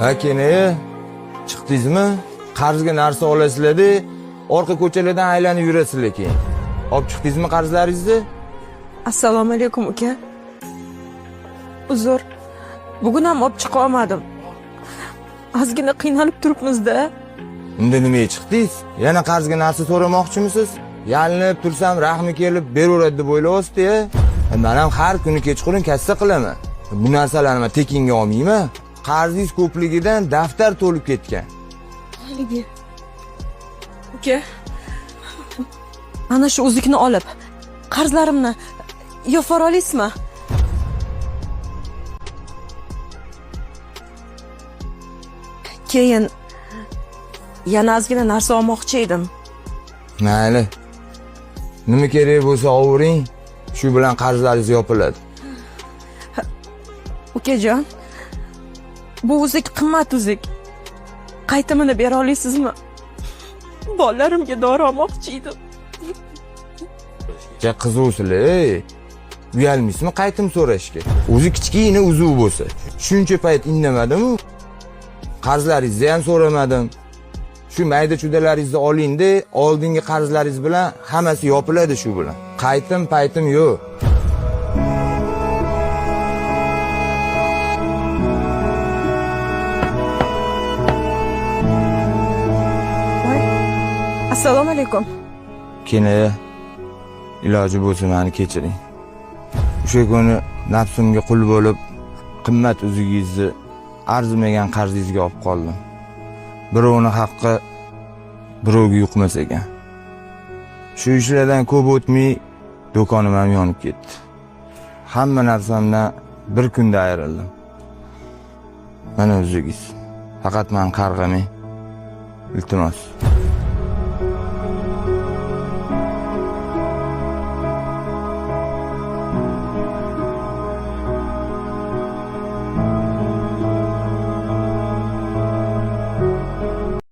Akene, chiqdingizmi? Qarzga narsa olasizlar-da, orqa ko'chalardan aylanib yurasizlar keyin. Olib chiqdingizmi qarzlaringizni? Assalomu alaykum uka. Uzr. Bugun ham olib chiqa olmadim. Ozgina qiynalib turibmiz-da. Unda nimaga chiqdingiz? Yana qarzga narsa so'ramoqchimisiz? Yalinib tursam rahmi kelib beraveradi deb o'ylayapsiz-da. Men ham har kuni kechqurun kassa qilaman. Bu narsalarni men tekinga olmayman. Qarzingiz ko'pligidan daftar to'lib ketgan. Haligi. Uka. Ana shu uzukni olib, qarzlarimni yopib olasizmi? Keyin yana ozgina narsa olmoqchi edim. Mayli. Nima kerak bo'lsa olavering, shu bilan qarzlaringiz yopiladi. Ukajon, bu uzuk qimmat uzuk. Qaytamini bera olasizmi? Bolalarimga dori olmoqchi edim. Ja qizuvsizlar, uyalmaysizmi qaytim so'rashga? O'zi kichkina uzuv bo'lsa, shuncha payt indamadim-ku. Qarzlaringizni ham so'ramadim. Shu mayda-chudalaringizni oling-da, oldingi qarzlaringiz bilan hammasi yopiladi shu bilan. Qaytim yo'q. Assalomu alaykum. Kene, iloji bo'lsa meni kechiring. O'sha kuni nafsimga qul bo'lib, qimmat uzugingizni arzimagan qarzingizga olib qoldim. Birovning haqqi birovga yuqmas ekan. Shu ishlardan ko'p o'tmay do'konim ham yonib ketdi. Hamma narsamdan bir kunda ayrildim. Mana uzugingiz. Faqat men qarg'amang. Iltimos.